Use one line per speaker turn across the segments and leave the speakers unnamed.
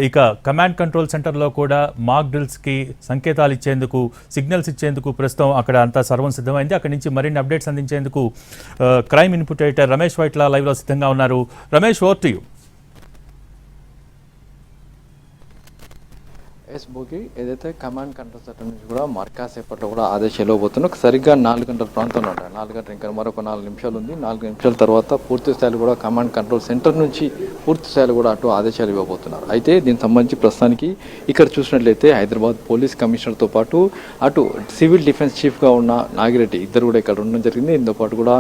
ఇక command control సెంటర్లో కూడా మాక్ డ్రిల్స్కి సంకేతాలు ఇచ్చేందుకు సిగ్నల్స్ ఇచ్చేందుకు ప్రస్తుతం అక్కడ అంతా సర్వం సిద్ధమైంది. అక్కడి నుంచి మరిన్ని అప్డేట్స్ అందించేందుకు crime input editor Ramesh Vaitla లైవ్లో సిద్ధంగా ఉన్నారు. Ramesh, over to you.
Bhogi ఏదైతే కమాండ్ కంట్రోల్ సెంటర్ నుంచి కూడా మరికాసేపట్లో కూడా ఆదేశాలు ఇవ్వబోతున్నాయి. సరిగ్గా 4 గంటల ప్రాంతంలో ఉంటాయి. 4 గంటలు ఇంకా మరొక 4 నిమిషాలు ఉంది. 4 నిమిషాల తర్వాత పూర్తి స్థాయిలో కూడా కమాండ్ కంట్రోల్ సెంటర్ నుంచి పూర్తి స్థాయిలో కూడా అటు ఆదేశాలు ఇవ్వబోతున్నారు. అయితే దీనికి సంబంధించి ప్రస్తుతానికి ఇక్కడ చూసినట్లయితే హైదరాబాద్ పోలీస్ కమిషనర్తో పాటు అటు సివిల్ డిఫెన్స్ చీఫ్గా ఉన్న నాగిరెడ్డి ఇద్దరు కూడా ఇక్కడ ఉండడం జరిగింది. దీంతో పాటు కూడా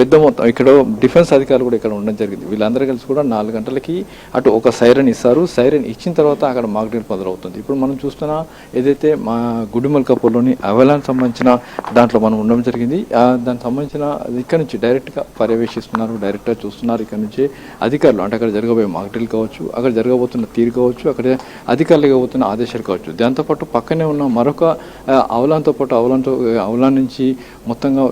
పెద్ద మొత్తం ఇక్కడ డిఫెన్స్ అధికారులు కూడా ఇక్కడ ఉండడం జరిగింది. వీళ్ళందరూ కలిసి కూడా 4 గంటలకి అటు ఒక సైరన్ ఇస్తారు. సైరన్ ఇచ్చిన తర్వాత అక్కడ మాక్ డ్రిల్ మొదలవుతుంది. ఇప్పుడు మనం చూస్తున్న ఏదైతే మా గుడిమల్కాపూర్లోని అవలాన్ సంబంధించిన దాంట్లో మనం ఉండడం జరిగింది. దానికి సంబంధించిన ఇక్కడ నుంచి డైరెక్ట్గా పర్యవేక్షిస్తున్నారు, డైరెక్ట్గా చూస్తున్నారు. ఇక్కడ నుంచి అధికారులు అంటే అక్కడ జరగబోయే మాక్ డ్రిల్ కావచ్చు, అక్కడ జరగబోతున్న తీరు కావచ్చు, అక్కడ అధికారులు ఇవ్వబోతున్న ఆదేశాలు కావచ్చు. దాంతోపాటు పక్కనే ఉన్న మరొక అవలాన్తో పాటు అవలాన్ నుంచి మొత్తంగా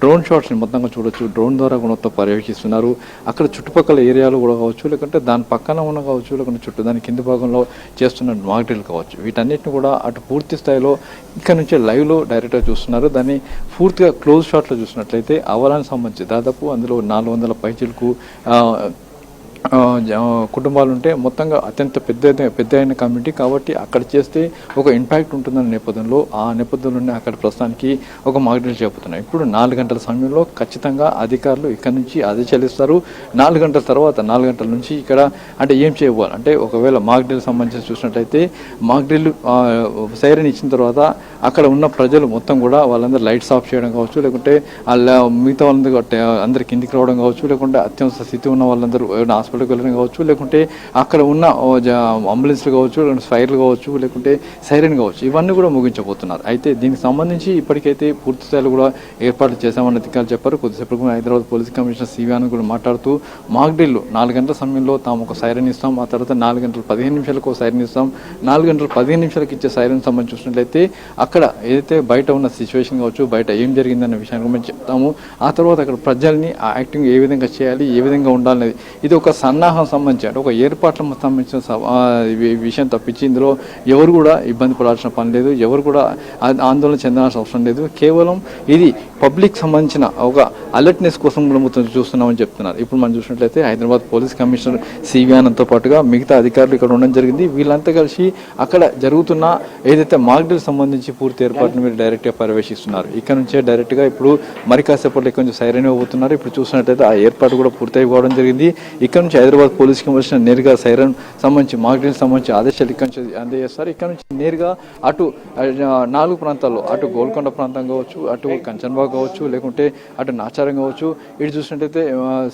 డ్రోన్ షాట్స్ మొత్తంగా చూడొచ్చు. డ్రోన్ ద్వారా కూడా మొత్తం పర్యవేక్షిస్తున్నారు. అక్కడ చుట్టుపక్కల ఏరియాలు కూడా కావచ్చు, లేకుంటే దాని పక్కన ఉన్న కావచ్చు, లేకుంటే దాని కింది భాగంలో చేస్తున్న మాక్ డ్రిల్ కావచ్చు. వీటన్నిటిని కూడా అటు పూర్తి స్థాయిలో ఇక్కడ నుంచే లైవ్లో డైరెక్ట్గా చూస్తున్నారు. దాన్ని పూర్తిగా క్లోజ్ షాట్లో చూసినట్లయితే అవలానికి సంబంధించి దాదాపు అందులో 400 పైచీలకు కుటుంబాలు ఉంటే మొత్తంగా అత్యంత పెద్ద అయిన కమ్యూనిటీ కాబట్టి అక్కడ చేస్తే ఒక ఇంపాక్ట్ ఉంటుందన్న నేపథ్యంలో ఆ నేపథ్యంలోనే అక్కడ ప్రస్తుతానికి ఒక మాక్ డ్రిల్ చేపుతున్నాయి. ఇప్పుడు 4 గంటల సమయంలో ఖచ్చితంగా అధికారులు ఇక్కడ నుంచి ఆదేశాలు ఇస్తారు. 4 గంటల తర్వాత 4 గంటల నుంచి ఇక్కడ అంటే ఏం చేయవాలి అంటే ఒకవేళ మాక్ డ్రిల్ సంబంధించి చూసినట్లయితే మాక్ డ్రిల్ సైరన్ ఇచ్చిన తర్వాత అక్కడ ఉన్న ప్రజలు మొత్తం కూడా వాళ్ళందరూ లైట్స్ ఆఫ్ చేయడం కావచ్చు, లేకుంటే మిగతా వాళ్ళందరూ అందరు కిందికి రావడం కావచ్చు, లేకుంటే అత్యవసర స్థితి ఉన్న వాళ్ళందరూ హాస్పిటల్కి వెళ్ళడం కావచ్చు, లేకుంటే అక్కడ ఉన్న అంబులెన్స్లు కావచ్చు, లేకుంటే ఫైర్లు కావచ్చు, లేకుంటే సైరన్ కావచ్చు, ఇవన్నీ కూడా ముగించబోతున్నారు. అయితే దీనికి సంబంధించి ఇప్పటికైతే పూర్తి స్థాయిలో కూడా ఏర్పాట్లు చేశామని అధికారులు చెప్పారు. కొద్దిసేపు Hyderabad police commissioner CV Anand కూడా మాట్లాడుతూ మాక్ డ్రిల్ 4 గంటల సమయంలో తాము ఒక సైరన్ ఇస్తాం, ఆ తర్వాత 4 గంటల 15 నిమిషాలకు ఒక సైరన్ ఇస్తాం. 4 గంటల 15 నిమిషాలకు ఇచ్చే సైరన్ సంబంధించి చూసినట్లయితే అక్కడ ఏదైతే బయట ఉన్న సిచ్యువేషన్ కావచ్చు, బయట ఏం జరిగిందన్న విషయాన్ని మేము చెప్తాము. ఆ తర్వాత అక్కడ ప్రజల్ని ఆ యాక్టింగ్ ఏ విధంగా చేయాలి, ఏ విధంగా ఉండాలనేది ఇది ఒక సన్నాహం సంబంధించి అంటే ఒక ఏర్పాట్లకు సంబంధించిన విషయం తప్పించి ఇందులో ఎవరు కూడా ఇబ్బంది పడాల్సిన పని లేదు, ఎవరు కూడా ఆందోళన చెందాల్సిన అవసరం లేదు. కేవలం ఇది పబ్లిక్ సంబంధించిన ఒక అలర్ట్నెస్ కోసం మొత్తం చూస్తున్నామని చెప్తున్నారు. ఇప్పుడు మనం చూసినట్లయితే హైదరాబాద్ పోలీస్ కమిషనర్ సివి ఆనంద్తో పాటుగా మిగతా అధికారులు ఇక్కడ ఉండడం జరిగింది. వీళ్ళంతా కలిసి అక్కడ జరుగుతున్న ఏదైతే మాక్ డ్రిల్ సంబంధించి పూర్తి ఏర్పాటును మీరు డైరెక్ట్గా పర్యవేక్షిస్తున్నారు. ఇక్కడ నుంచే డైరెక్ట్గా ఇప్పుడు మరి కాసేపట్లో ఇక్కడ నుంచి సైరన్ ఇవ్వబోతున్నారు. ఇప్పుడు చూసినట్లయితే ఆ ఏర్పాటు కూడా పూర్తి అయిపోవడం జరిగింది. ఇక్కడ నుంచి హైదరాబాద్ పోలీస్ కమిషనర్ నేరుగా సైరన్ సంబంధించి మాక్ డ్రిల్ సంబంధించి ఆదేశాలు ఇక్కడ నుంచి అందజేస్తారు. ఇక్కడ నుంచి నేరుగా అటు 4 ప్రాంతాల్లో అటు గోల్కొండ ప్రాంతం కావచ్చు, అటు కంచన్బాగ్ కావచ్చు, లేకుంటే అటు నాచారం కావచ్చు, ఇటు చూసినట్టయితే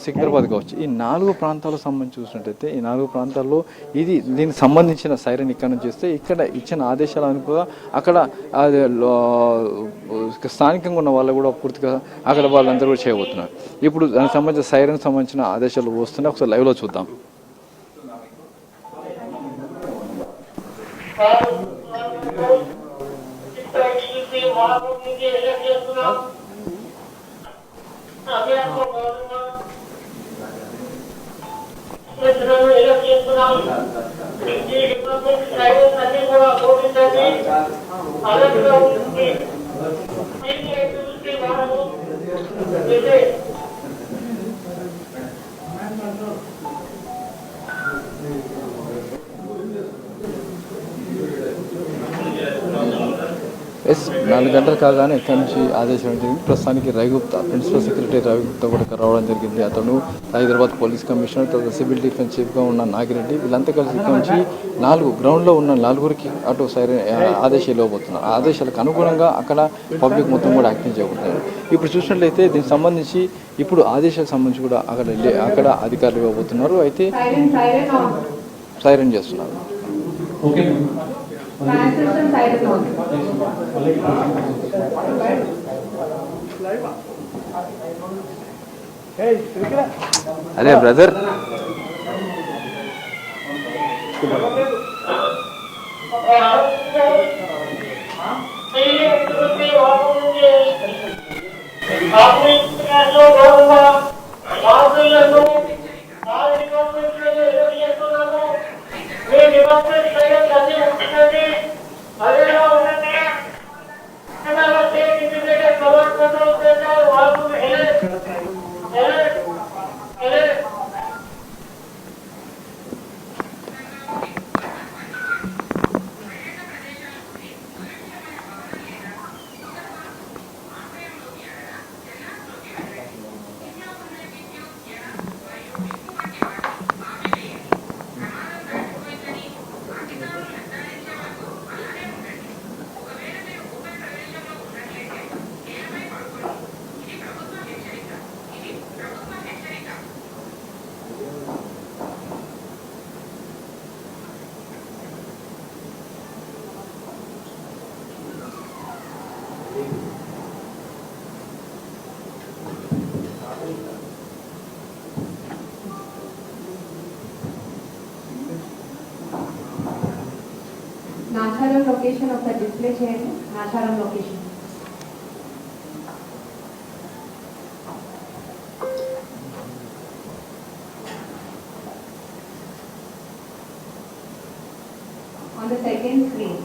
సికింద్రాబాద్ కావచ్చు, ఈ 4 ప్రాంతాలకు సంబంధించి చూసినట్టయితే ఈ 4 ప్రాంతాల్లో దీనికి సంబంధించిన సైరన్ ఇక్కడ నుంచి చేస్తే ఇక్కడ ఇచ్చిన ఆదేశాలు అనుకుగా అక్కడ స్థానికంగా ఉన్న వాళ్ళు కూడా పూర్తిగా అక్కడ వాళ్ళందరూ కూడా చేయబోతున్నారు. ఇప్పుడు దానికి సంబంధించిన సైరన్ సంబంధించిన ఆదేశాలు వస్తున్నాయి. ఒకసారి లైవ్లో చూద్దాం. ఎస్ 4 గంటలు కాగానే ఇక్కడి నుంచి ఆదేశం జరిగింది. ప్రస్తుతానికి రవిగుప్తా ప్రిన్సిపల్ సెక్రటరీ రవిగుప్తా కూడా రావడం జరిగింది. అతను హైదరాబాద్ పోలీస్ కమిషనర్, తర్వాత సివిల్ డిఫెన్స్ చీఫ్గా ఉన్న నాగిరెడ్డి వీళ్ళంతా కలిసి ఇక్కడ నుంచి 4 గ్రౌండ్లో ఉన్న 4గురికి అటు సైరన్ ఆదేశాలు ఇవ్వబోతున్నారు. ఆ ఆదేశాలకు అనుగుణంగా అక్కడ పబ్లిక్ మొత్తం కూడా యాక్టింగ్ చేయబోతున్నారు. ఇప్పుడు చూసినట్లయితే దీనికి సంబంధించి ఇప్పుడు ఆదేశాలకు సంబంధించి కూడా అక్కడ అధికారులు ఇవ్వబోతున్నారు. అయితే సైరన్ చేస్తున్నారు. అదే brother
Nacharam location of the display chair, Nacharam location. On the second screen.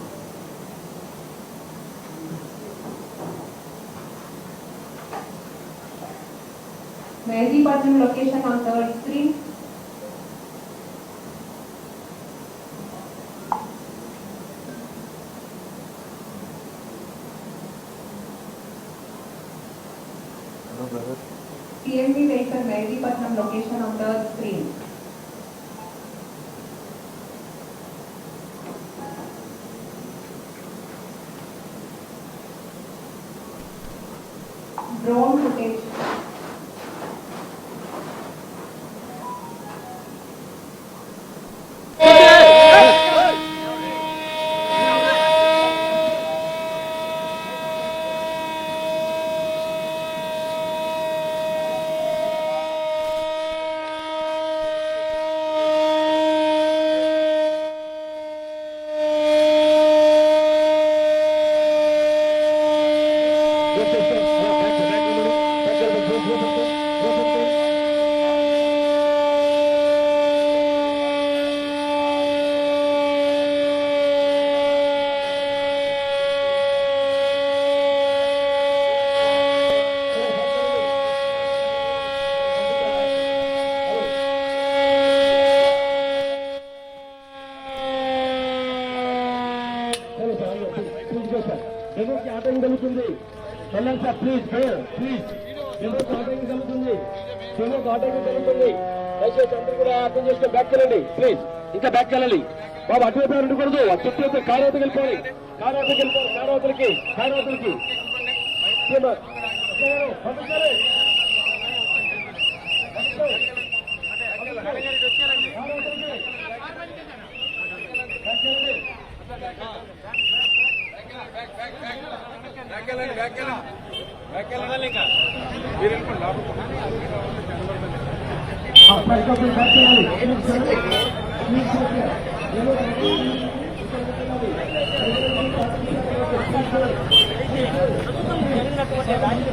Mehdipatam location on third screen. CMB vehicle Mehdipatam location on third screen. Drone footage.
డెమోకి ఆటంకం కలుగుతుంది. వెళ్ళండి సార్, ప్లీజ్ ప్లీజ్. డెమోకి ఆటంకం కలుగుతుంది. డెమోకి ఆటంకం కలుగుతుంది. దయచేసి అందరూ కూడా అర్థం చేసుకో. బ్యాక్ వెళ్ళండి ప్లీజ్. ఇంకా బ్యాక్ వెళ్ళాలి బాబు. అటువైపు ఉండకూడదు. చుట్టూ కారవతకి వెళ్ళిపోవాలి. కారవతలకి పంపించాలి.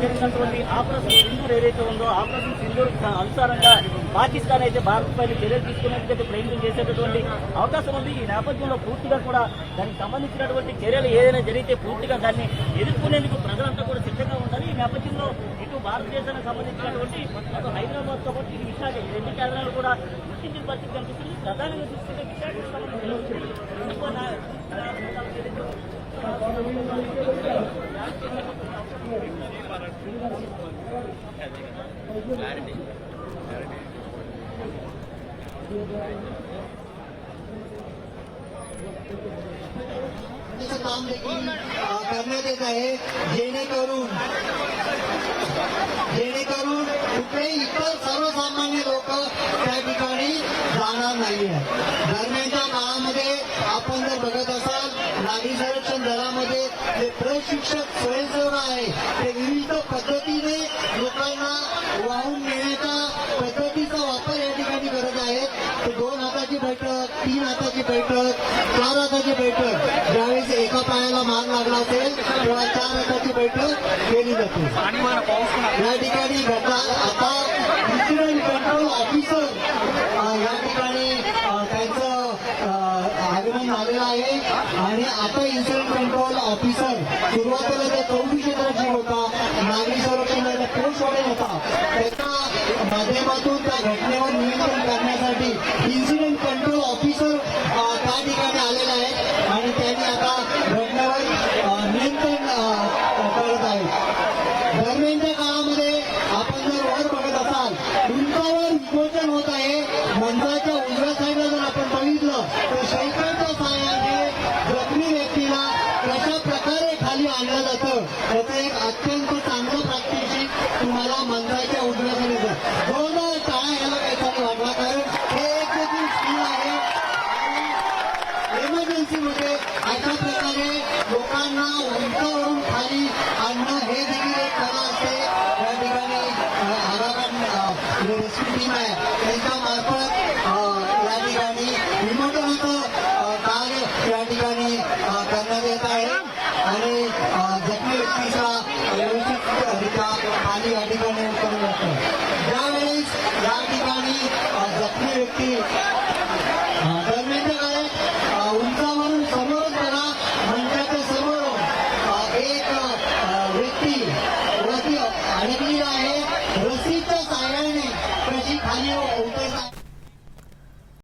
జరిగినటువంటి ఆపరేషన్ సింధూర్ ఏదైతే ఉందో ఆపరేషన్ సింధూర్ అనుసారంగా పాకిస్తాన్ అయితే భారత్ పైన చర్యలు తీసుకునేందుకు ప్రయత్నం చేసేటటువంటి అవకాశం ఉంది. ఈ నేపథ్యంలో పూర్తిగా కూడా దానికి సంబంధించినటువంటి చర్యలు ఏదైనా జరిగితే పూర్తిగా దాన్ని ఎదుర్కొనేందుకు ప్రజలంతా కూడా సిద్ధంగా ఉండాలి. ఈ నేపథ్యంలో ఇటు భారతదేశానికి సంబంధించినటువంటి అటు హైదరాబాద్ తో పాటు విశాఖ ఈ రెండు కేంద్రాలు కూడా గుర్తించిన పరిస్థితి కనిపిస్తుంది. ప్రధానంగా చూసుకుంటే విశాఖకు సంబంధించిన
काम देखील करण्यात येत आहे जेणेकरून कुठेही इतर सर्वसामान्य लोक त्या ठिकाणी जाणार नाहीये. दरम्यानच्या काळामध्ये आपण जर बघत असाल नागरी संरक्षण दलामध्ये जे प्रशिक्षक स्वयंसेवक आहे ते विविध पद्धतीने लोकांना वाहून नेण्याच्या पद्धतीचा वापर या ठिकाणी करत आहेत. ते 2 हाताची बैठक, 3 हाताची बैठक, 4 हाताची बैठक, ज्यावेळेस एका पायाला मार लागला असेल तेव्हा 4 हाताची बैठक केली जाते. या ठिकाणी घटना आता इन्सिडेंट कंट्रोल ऑफिसर या ठिकाणी त्यांचं आगमन झालेलं आहे आणि आता इन्सिडेंट कंट्रोल ऑफिसर सुरुवातीला त्या चौकी क्षेत्राची होता, नागरी संरक्षणाचा पोस्ट वॉर्डन होता, त्याच्या माध्यमातून त्या घटनेवर नियंत्रण करण्यासाठी इन्सिडेंट कंट्रोल ऑफिसर त्या ठिकाणी आलेला आहे आणि त्यांनी आता घटनेवर नियंत्रण करत आहे. दरम्यानच्या काळामध्ये आपण जर वर बघत असाल, उंचावर विमोचन होत आहे. मंचाच्या उजव्या साईडला जर आपण बघितलं तर शैकलच्या सहाय्याने जखमी व्यक्तीला कशा प्रकारे खाली आणलं जातं त्याचं एक अत्यंत चांगलं प्रात्यक्षिक तुम्हाला मंचाच्या उजव्या साईडला जोरदार टाळा यायला काहीतरी वाटला, कारण हे एक देखील स्कीम आहे. इमर्जन्सीमध्ये अशा प्रकारे लोकांना उंचावरून खाली आणणं हे देखील एक कला असते. या ठिकाणी आराखड रेस्क्यू टीम आहे त्यांच्या मार्फत या ठिकाणी विमोचनाचं कार्य या ठिकाणी करण्यात येत आहे आणि जखमी व्यक्तीचा व्यवस्थितरित्या खाली या ठिकाणी उतरवलं जातं. ज्यावेळेस या ठिकाणी जखमी व्यक्ती दरम्यानच्या काळात उंचावरून समोरच बघा, मंचाच्या समोर एक व्यक्ती वरती अडकली